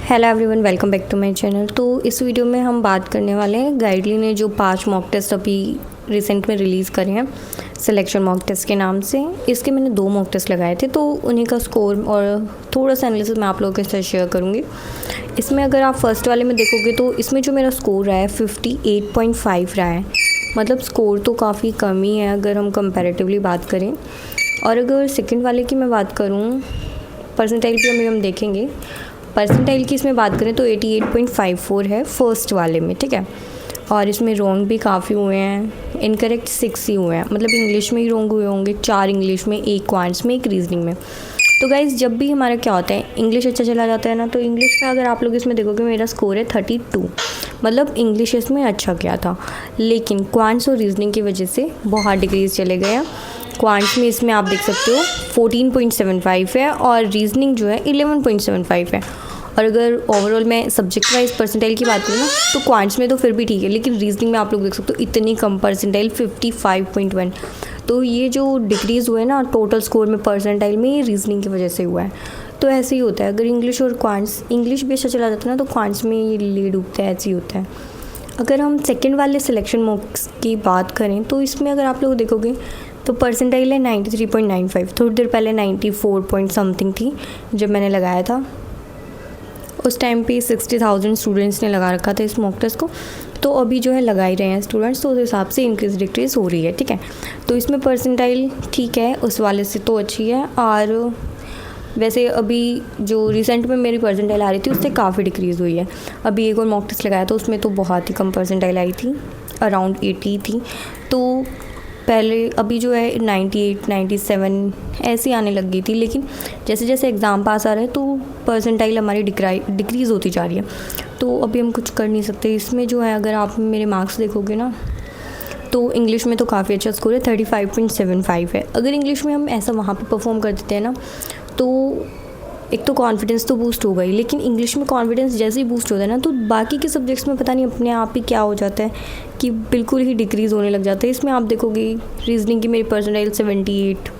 Hello everyone, welcome back to my channel. तो इस video में हम बात करने वाले हैं गाइडली ने जो 5 मॉक टेस्ट अभी रिसेंट में रिलीज़ करे हैं सिलेक्शन मॉक टेस्ट के नाम से। इसके मैंने 2 मॉक टेस्ट लगाए थे, तो उन्हीं का स्कोर और थोड़ा सा एनालिसिस मैं आप लोगों के साथ शेयर करूँगी। इसमें अगर आप फर्स्ट वाले में देखोगे तो इसमें जो मेरा स्कोर रहा है 58.5 रहा है। मतलब स्कोर तो काफ़ी कम ही है अगर हम कंपैरेटिवली बात करें। और अगर सेकेंड वाले की मैं बात करूँ, परसेंटाइल भी हम देखेंगे। परसेंटाइल की इसमें बात करें तो 88.54 है फर्स्ट वाले में, ठीक है। और इसमें रॉन्ग भी काफ़ी हुए हैं, इनकरेक्ट 6 ही हुए हैं। मतलब इंग्लिश में ही रॉन्ग हुए होंगे, 4 इंग्लिश में, 1 क्वांट्स में, 1 रीजनिंग में। तो गाइज़ जब भी हमारा क्या होता है, इंग्लिश अच्छा चला जाता है ना, तो इंग्लिश में अगर आप लोग इसमें देखोगे मेरा स्कोर है 32। मतलब इंग्लिश इसमें अच्छा किया था, लेकिन क्वांट्स और रीजनिंग की वजह से बहुत डिक्रीज़ चले गए हैं। क्वांट्स में इसमें आप देख सकते हो 14.75 है और रीजनिंग जो है 11.75 है। और अगर ओवरऑल मैं सब्जेक्ट वाइज परसेंटाइल की बात करूँ ना, तो क्वांट्स में तो फिर भी ठीक है, लेकिन रीजनिंग में आप लोग देख सकते हो इतनी कम परसेंटाइल 55.1। तो ये जो डिक्रीज़ हुआ है ना टोटल स्कोर में परसेंटाइल में, ये रीजनिंग की वजह से हुआ है। तो ऐसे ही होता है, अगर इंग्लिश और क्वांट्स, इंग्लिश भी अच्छा चला जाता है ना, तो क्वांट्स में ये लीड उगता है, ऐसे ही होता है। अगर हम सेकेंड वाले सिलेक्शन मॉक्स की बात करें तो इसमें अगर आप लोग देखोगे तो परसेंटाइल है 93.95। थोड़ी देर पहले 94 पॉइंट समथिंग थी जब मैंने लगाया था। उस टाइम पे 60,000 स्टूडेंट्स ने लगा रखा था इस मॉक टेस्ट को। तो अभी जो है लगा ही रहे हैं स्टूडेंट्स, तो उस हिसाब से इंक्रीज डिक्रीज हो रही है, ठीक है। तो इसमें परसेंटाइल ठीक है, उस वाले से तो अच्छी है। और वैसे अभी जो रिसेंट में मेरी परसेंटाइल आ रही थी उससे काफ़ी डिक्रीज़ हुई है। अभी एक और मॉक टेस्ट लगाया था, उसमें तो बहुत ही कम परसेंटाइल आई थी, अराउंड 80 थी। तो पहले अभी जो है 98, 97 ऐसी आने लग गई थी, लेकिन जैसे जैसे एग्ज़ाम पास आ रहे हैं तो परसेंटाइल हमारी डिक्रीज़ होती जा रही है। तो अभी हम कुछ कर नहीं सकते इसमें। जो है अगर आप मेरे मार्क्स देखोगे ना, तो इंग्लिश में तो काफ़ी अच्छा स्कोर है, 35.75 है। अगर इंग्लिश में हम ऐसा वहाँ पे परफॉर्म कर देते हैं ना, तो एक तो कॉन्फिडेंस तो बूस्ट होगा ही, लेकिन इंग्लिश में कॉन्फिडेंस जैसे ही बूस्ट होता है ना, तो बाकी के सब्जेक्ट्स में पता नहीं अपने आप ही क्या हो जाता है कि बिल्कुल ही डिक्रीज़ होने लग जाता है। इसमें आप देखोगे रीजनिंग की मेरी परसेंटाइल 78।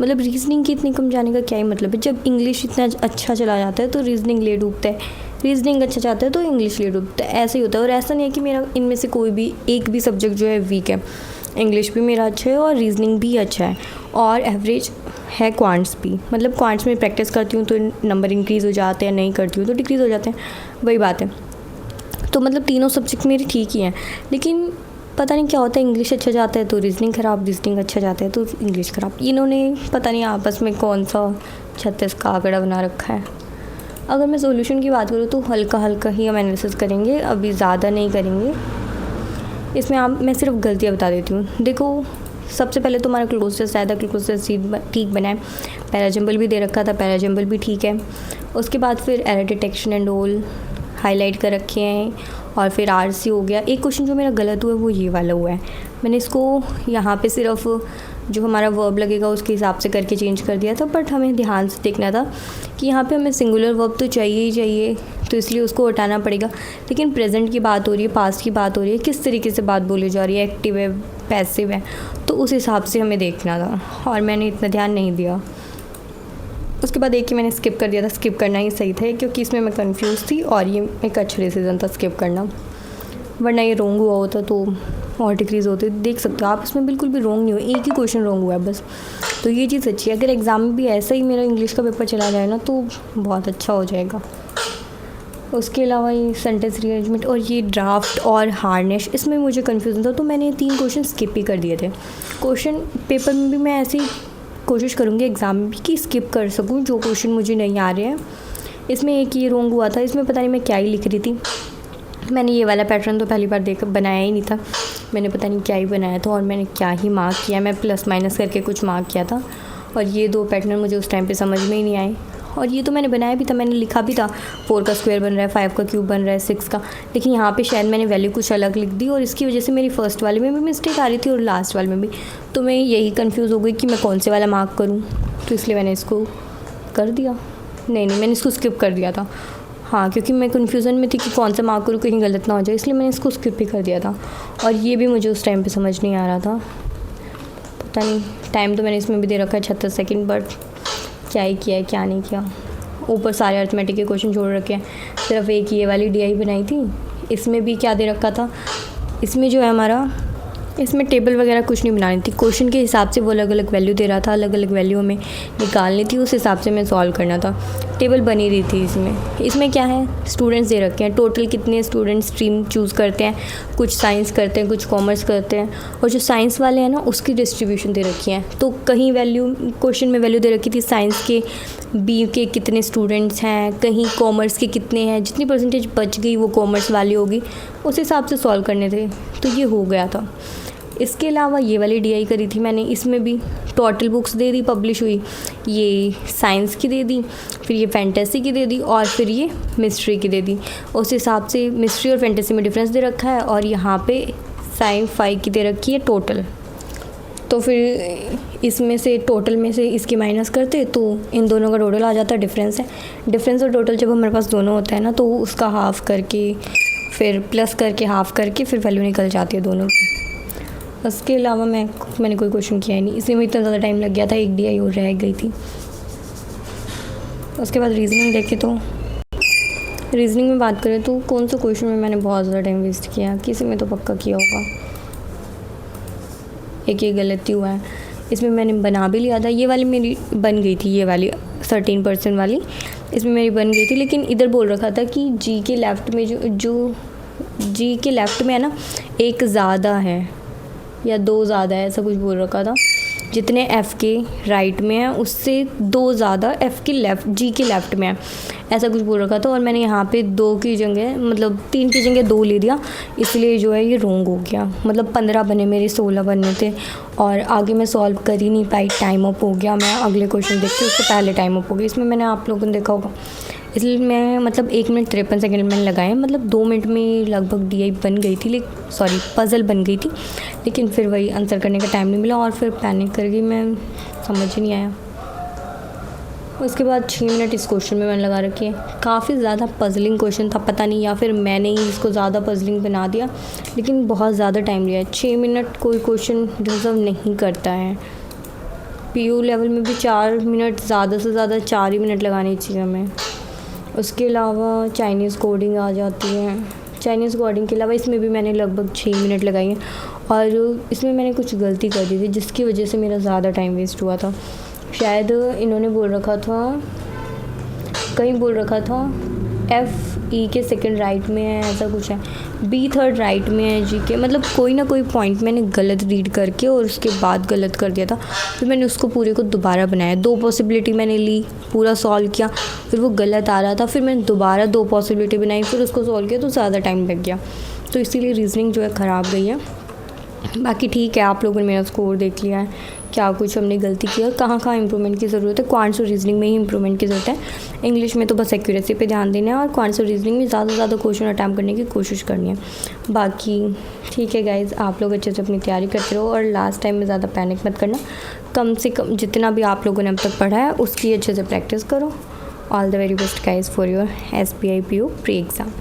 मतलब रीजनिंग की इतनी कम जाने का क्या ही मतलब है। जब इंग्लिश इतना अच्छा चला जाता है तो रीजनिंग लेट उगता है, रीजनिंग अच्छा चाहता है तो इंग्लिश लेट उगता है, ऐसे ही होता है। और ऐसा नहीं है कि मेरा इनमें से कोई भी एक भी सब्जेक्ट जो है वीक है। इंग्लिश भी मेरा अच्छा है और रीजनिंग भी अच्छा है, और एवरेज है क्वांट्स भी। मतलब क्वांट्स में प्रैक्टिस करती हूँ तो नंबर इंक्रीज़ हो जाते हैं, नहीं करती हूँ तो डिक्रीज़ हो जाते हैं, वही बात है। तो मतलब तीनों सब्जेक्ट मेरे ठीक ही हैं, लेकिन पता नहीं क्या होता है, इंग्लिश अच्छा जाता है तो रीजनिंग ख़राब, रीजनिंग अच्छा जाता है तो इंग्लिश ख़राब। इन्होंने पता नहीं आपस में कौन सा 36 का आंकड़ा बना रखा है। अगर मैं सोल्यूशन की बात करूँ तो हल्का हल्का ही हम एनालिसिस करेंगे, अभी ज़्यादा नहीं करेंगे। इसमें मैं सिर्फ गलतियाँ बता देती हूँ। देखो, सबसे पहले तो हमारा क्लोजेस्ट आया था, क्लोजेस्ट ठीक बना है। पैराजम्बल भी दे रखा था, पैराजम्बल भी ठीक है। उसके बाद फिर error detection and all highlight कर रखे हैं, और फिर आरसी हो गया। एक क्वेश्चन जो मेरा गलत हुआ है वो ये वाला हुआ है, मैंने इसको यहाँ पे सिर्फ जो हमारा वर्ब लगेगा उसके हिसाब से करके चेंज कर दिया था, बट हमें ध्यान से देखना था कि यहाँ पे हमें सिंगुलर वर्ब तो चाहिए ही चाहिए, तो इसलिए उसको हटाना पड़ेगा। लेकिन प्रेजेंट की बात हो रही है, पास्ट की बात हो रही है, किस तरीके से बात बोली जा रही है, एक्टिव है, पैसिव है, तो उस हिसाब से हमें देखना था, और मैंने इतना ध्यान नहीं दिया। उसके बाद एक ही मैंने स्किप कर दिया था। स्किप करना ही सही था क्योंकि इसमें मैं कंफ्यूज थी, और ये एक अच्छा डिसीजन था स्किप करना, वरना ये रॉन्ग हुआ होता तो और डिक्रीज़ होती। देख सकते हो आप, इसमें बिल्कुल भी रॉन्ग नहीं हुआ, एक ही क्वेश्चन रॉन्ग हुआ है बस। तो ये चीज़ अच्छी है। अगर एग्ज़ाम में भी ऐसा ही मेरा इंग्लिश का पेपर चला जाए ना, तो बहुत अच्छा हो जाएगा। उसके अलावा ये सेंटेंस रीअरेंजमेंट और ये ड्राफ्ट और हार्नेश, इसमें मुझे कन्फ्यूज़न था, तो मैंने 3 क्वेश्चन स्किप ही कर दिए थे। क्वेश्चन पेपर में भी मैं ऐसे ही कोशिश करूँगी एग्ज़ाम में भी कि स्किप कर सकूँ जो क्वेश्चन मुझे नहीं आ रहे हैं। इसमें एक ये रॉन्ग हुआ था, इसमें पता नहीं मैं क्या ही लिख रही थी। मैंने ये वाला पैटर्न तो पहली बार बनाया ही नहीं था, मैंने पता नहीं क्या ही बनाया था, और मैंने क्या ही मार्क किया, मैं प्लस माइनस करके कुछ मार्क किया था। और ये 2 पैटर्न मुझे उस टाइम पे समझ में ही नहीं आए। और ये तो मैंने बनाया भी था, मैंने लिखा भी था 4 का स्क्वायर बन रहा है, 5 का क्यूब बन रहा है, 6 का, लेकिन यहाँ पे शायद मैंने वैल्यू कुछ अलग लिख दी, और इसकी वजह से मेरी फर्स्ट वाले में भी मिस्टेक आ रही थी और लास्ट वाले में भी। तो मैं यही कन्फ्यूज़ हो गई कि मैं कौन से वाला मार्क करूँ, तो इसलिए मैंने इसको कर दिया। नहीं, मैंने इसको स्किप कर दिया था, हाँ, क्योंकि मैं कन्फ्यूज़न में थी कि कौन सा मार्क करूँ, कहीं गलत ना हो जाए, इसलिए मैंने इसको स्किप ही कर दिया था। और ये भी मुझे उस टाइम पे समझ नहीं आ रहा था, पता नहीं। टाइम तो मैंने इसमें भी दे रखा है 36 सेकंड, बट क्या ही किया है क्या नहीं किया। ऊपर सारे अर्थमेटिक के क्वेश्चन छोड़ रखे हैं, सिर्फ एक ये वाली DI बनाई थी। इसमें भी क्या दे रखा था, इसमें जो है हमारा, इसमें टेबल वगैरह कुछ नहीं बनानी थी, क्वेश्चन के हिसाब से वो अलग अलग वैल्यू दे रहा था, अलग अलग वैल्यू हमें निकालनी थी, उस हिसाब से मैं सॉल्व करना था। टेबल बनी रही थी इसमें क्या है, स्टूडेंट्स दे रखे हैं, टोटल कितने स्टूडेंट्स स्ट्रीम चूज़ करते हैं, कुछ साइंस करते हैं, कुछ कॉमर्स करते हैं, और जो साइंस वाले हैं ना उसकी डिस्ट्रीब्यूशन दे रखी है। तो कहीं वैल्यू, क्वेश्चन में वैल्यू दे रखी थी साइंस के B के कितने स्टूडेंट्स हैं, कहीं कॉमर्स के कितने हैं, जितनी परसेंटेज बच गई वो कॉमर्स वाली होगी, उस हिसाब से सॉल्व करने थे। तो ये हो गया था। इसके अलावा ये वाली DI करी थी मैंने, इसमें भी टोटल बुक्स दे दी पब्लिश हुई, ये साइंस की दे दी, फिर ये फैंटेसी की दे दी, और फिर ये मिस्ट्री की दे दी। उस हिसाब से मिस्ट्री और फैंटेसी में डिफरेंस दे रखा है, और यहाँ पे साइन 5 की दे रखी है टोटल। तो फिर इसमें से टोटल में से इसकी माइनस करते तो इन दोनों का टोटल आ जाता है। डिफरेंस है, डिफरेंस और टोटल जब हमारे पास दोनों होता है ना, तो उसका हाफ़ करके फिर प्लस करके हाफ़ करके फिर वैल्यू निकल जाती है दोनों की। उसके अलावा मैंने कोई क्वेश्चन किया ही नहीं, इसमें इतना ज़्यादा टाइम लग गया था, एक DI और रह गई थी। उसके बाद रीजनिंग देखे तो रीजनिंग में बात करें तो कौन सा क्वेश्चन में मैंने बहुत ज़्यादा टाइम वेस्ट किया, किसी में तो पक्का किया होगा। एक ये गलती हुआ है, इसमें मैंने बना भी लिया था, ये वाली मेरी बन गई थी, ये वाली 13% वाली इसमें मेरी बन गई थी, लेकिन इधर बोल रखा था कि G के लेफ़्ट में जो G के लेफ़्ट में है ना, एक ज़्यादा है या 2 ज़्यादा है, ऐसा कुछ बोल रखा था। जितने F के राइट में है उससे 2 ज़्यादा F के लेफ़्ट, G के लेफ़्ट में है, ऐसा कुछ बोल रखा था। और मैंने यहाँ पे 2 की जगह, मतलब 3 की जगह 2 ले दिया, इसलिए जो है ये रॉन्ग हो गया। मतलब 15 बने मेरे, 16 बनने थे, और आगे मैं सॉल्व कर ही नहीं पाई, टाइम अप हो गया। मैं अगले क्वेश्चन देखती हूँ, उससे पहले टाइम अप हो गया। इसमें मैंने आप लोगों ने देखा होगा, इसलिए मैं मतलब 1 मिनट 53 सेकंड मैंने लगाए, मतलब 2 मिनट में लगभग DI बन गई थी, पज़ल बन गई थी, लेकिन फिर वही आंसर करने का टाइम नहीं मिला और फिर पैनिक कर गई मैं, समझ ही नहीं आया। उसके बाद 6 मिनट इस क्वेश्चन में मैंने लगा रखी है। काफ़ी ज़्यादा पजलिंग क्वेश्चन था, पता नहीं या फिर मैंने ही इसको ज़्यादा पजलिंग बना दिया, लेकिन बहुत ज़्यादा टाइम लिया है। 6 मिनट कोई क्वेश्चन डिज़र्व नहीं करता है। PU लेवल में भी 4 मिनट, ज़्यादा से ज़्यादा 4 ही मिनट लगानी चाहिए हमें। उसके अलावा चाइनीज़ कोडिंग आ जाती है, चाइनीज़ कोडिंग के अलावा इसमें भी मैंने लगभग 6 मिनट लगाई हैं, और इसमें मैंने कुछ गलती कर दी थी जिसकी वजह से मेरा ज़्यादा टाइम वेस्ट हुआ था। शायद इन्होंने बोल रखा था, कहीं बोल रखा था FE के सेकंड राइट में है, ऐसा कुछ है, B थर्ड राइट में है G के, मतलब कोई ना कोई पॉइंट मैंने गलत रीड करके और उसके बाद गलत कर दिया था। फिर मैंने उसको पूरे को दोबारा बनाया, 2 पॉसिबिलिटी मैंने ली, पूरा सॉल्व किया, फिर वो गलत आ रहा था, फिर मैंने दोबारा 2 पॉसिबिलिटी बनाई, फिर उसको सॉल्व किया, तो ज़्यादा टाइम लग गया, तो इसीलिए रीजनिंग जो है ख़राब गई है। बाकी ठीक है, आप लोगों ने मेरा स्कोर देख लिया है, क्या कुछ हमने गलती की और कहाँ कहाँ इंप्रूवमेंट की ज़रूरत है। क्वांट्स और रीजनिंग में ही इंप्रूवमेंट की ज़रूरत है, इंग्लिश में तो बस एक्यूरेसी पे ध्यान देना है, और क्वांट्स और रीजनिंग में ज़्यादा से ज़्यादा क्वेश्चन अटैम्प्ट करने की कोशिश करनी है। बाकी ठीक है गाइज़, आप लोग अच्छे से अपनी तैयारी करते रहो, और लास्ट टाइम में ज़्यादा पैनिक मत करना, कम से कम जितना भी आप लोगों ने अब तक पढ़ा है उसकी अच्छे से प्रैक्टिस करो। All the very best guys for your SBI PO pre exam.